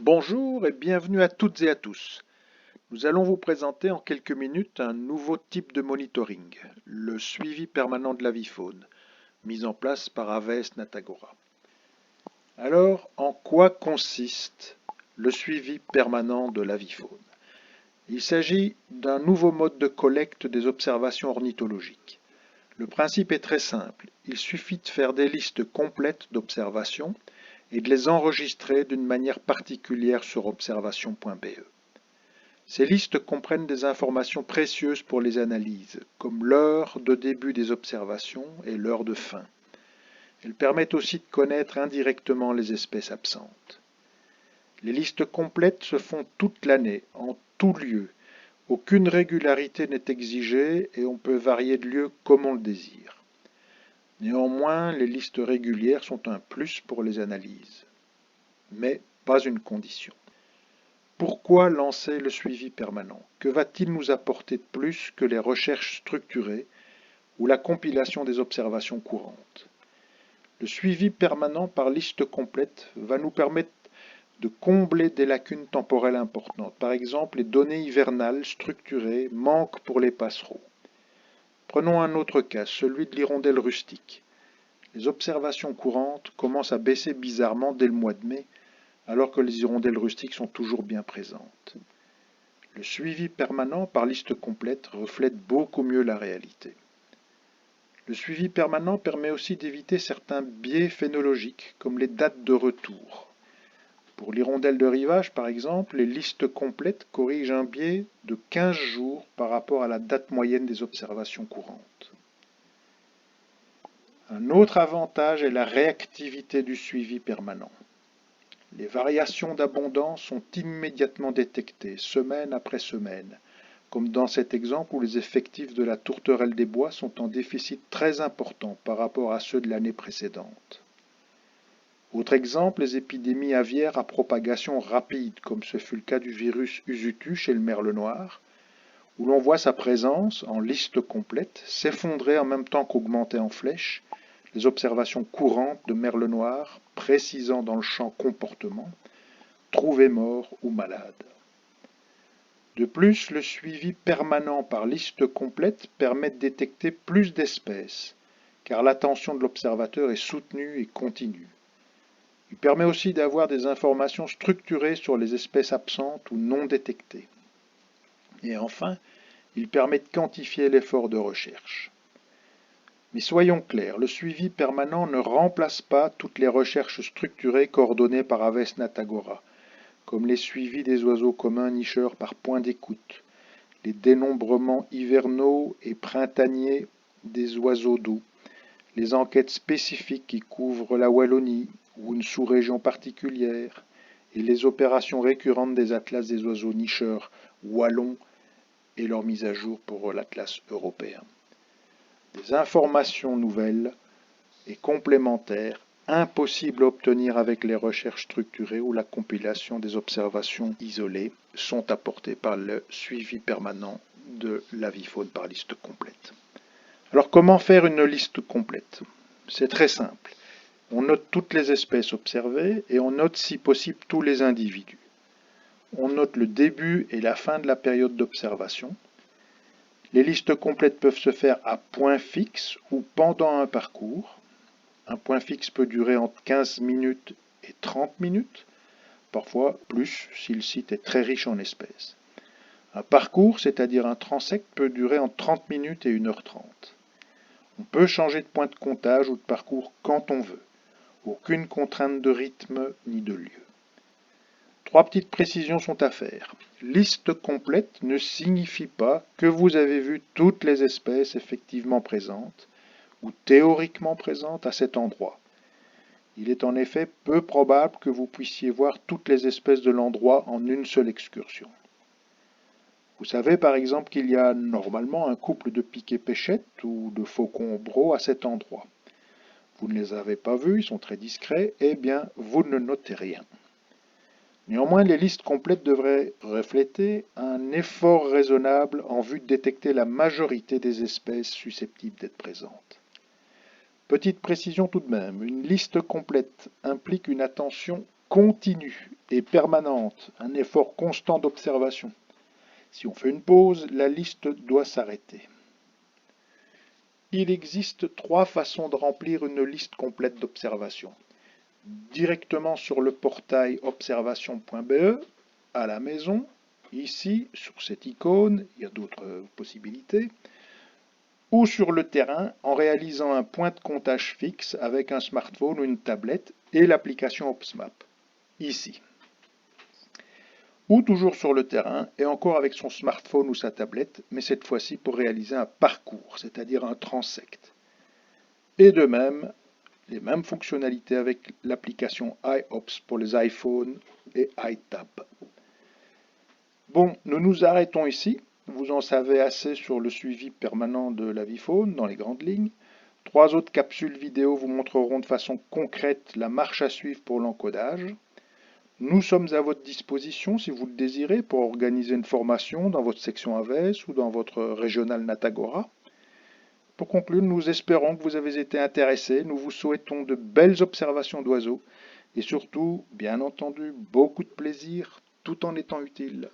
Bonjour et bienvenue à toutes et à tous. Nous allons vous présenter en quelques minutes un nouveau type de monitoring, le suivi permanent de l'avifaune, mis en place par Aves Natagora. Alors, en quoi consiste le suivi permanent de l'avifaune? Il s'agit d'un nouveau mode de collecte des observations ornithologiques. Le principe est très simple, il suffit de faire des listes complètes d'observations et de les enregistrer d'une manière particulière sur observation.be. Ces listes comprennent des informations précieuses pour les analyses, comme l'heure de début des observations et l'heure de fin. Elles permettent aussi de connaître indirectement les espèces absentes. Les listes complètes se font toute l'année, en tout lieu. Aucune régularité n'est exigée et on peut varier de lieu comme on le désire. Néanmoins, les listes régulières sont un plus pour les analyses, mais pas une condition. Pourquoi lancer le suivi permanent? Que va-t-il nous apporter de plus que les recherches structurées ou la compilation des observations courantes? Le suivi permanent par liste complète va nous permettre de combler des lacunes temporelles importantes. Par exemple, les données hivernales structurées manquent pour les passereaux. Prenons un autre cas, celui de l'hirondelle rustique. Les observations courantes commencent à baisser bizarrement dès le mois de mai, alors que les hirondelles rustiques sont toujours bien présentes. Le suivi permanent par liste complète reflète beaucoup mieux la réalité. Le suivi permanent permet aussi d'éviter certains biais phénologiques, comme les dates de retour. Pour l'hirondelle de rivage, par exemple, les listes complètes corrigent un biais de 15 jours par rapport à la date moyenne des observations courantes. Un autre avantage est la réactivité du suivi permanent. Les variations d'abondance sont immédiatement détectées, semaine après semaine, comme dans cet exemple où les effectifs de la tourterelle des bois sont en déficit très important par rapport à ceux de l'année précédente. Autre exemple, les épidémies aviaires à propagation rapide, comme ce fut le cas du virus Usutu chez le merle noir, où l'on voit sa présence, en liste complète, s'effondrer en même temps qu'augmenter en flèche les observations courantes de merle noir précisant dans le champ comportement, trouvé mort ou malade. De plus, le suivi permanent par liste complète permet de détecter plus d'espèces, car l'attention de l'observateur est soutenue et continue. Il permet aussi d'avoir des informations structurées sur les espèces absentes ou non détectées. Et enfin, il permet de quantifier l'effort de recherche. Mais soyons clairs, le suivi permanent ne remplace pas toutes les recherches structurées coordonnées par Aves Natagora, comme les suivis des oiseaux communs nicheurs par point d'écoute, les dénombrements hivernaux et printaniers des oiseaux d'eau, les enquêtes spécifiques qui couvrent la Wallonie ou une sous-région particulière, et les opérations récurrentes des atlas des oiseaux nicheurs wallons et leur mise à jour pour l'atlas européen. Des informations nouvelles et complémentaires, impossibles à obtenir avec les recherches structurées ou la compilation des observations isolées, sont apportées par le suivi permanent de l'avifaune par liste complète. Alors comment faire une liste complète? C'est très simple. On note toutes les espèces observées et on note si possible tous les individus. On note le début et la fin de la période d'observation. Les listes complètes peuvent se faire à point fixe ou pendant un parcours. Un point fixe peut durer entre 15 minutes et 30 minutes, parfois plus si le site est très riche en espèces. Un parcours, c'est-à-dire un transect, peut durer entre 30 minutes et 1h30. On peut changer de point de comptage ou de parcours quand on veut. Aucune contrainte de rythme ni de lieu. Trois petites précisions sont à faire. Liste complète ne signifie pas que vous avez vu toutes les espèces effectivement présentes ou théoriquement présentes à cet endroit. Il est en effet peu probable que vous puissiez voir toutes les espèces de l'endroit en une seule excursion. Vous savez par exemple qu'il y a normalement un couple de piquets-pêchettes ou de faucons bros à cet endroit. Vous ne les avez pas vus, ils sont très discrets, eh bien vous ne notez rien. Néanmoins, les listes complètes devraient refléter un effort raisonnable en vue de détecter la majorité des espèces susceptibles d'être présentes. Petite précision tout de même, une liste complète implique une attention continue et permanente, un effort constant d'observation. Si on fait une pause, la liste doit s'arrêter. Il existe 3 façons de remplir une liste complète d'observations. Directement sur le portail observation.be, à la maison, ici, sur cette icône, il y a d'autres possibilités, ou sur le terrain en réalisant un point de comptage fixe avec un smartphone ou une tablette et l'application OpsMap, ici. Ou toujours sur le terrain et encore avec son smartphone ou sa tablette, mais cette fois-ci pour réaliser un parcours, c'est-à-dire un transect. Et de même, les mêmes fonctionnalités avec l'application iOps pour les iPhones et iTab. Bon, nous nous arrêtons ici. Vous en savez assez sur le suivi permanent de la vie faune dans les grandes lignes. 3 autres capsules vidéo vous montreront de façon concrète la marche à suivre pour l'encodage. Nous sommes à votre disposition si vous le désirez pour organiser une formation dans votre section AVES ou dans votre régional Natagora. Pour conclure, nous espérons que vous avez été intéressés. Nous vous souhaitons de belles observations d'oiseaux et surtout, bien entendu, beaucoup de plaisir tout en étant utile.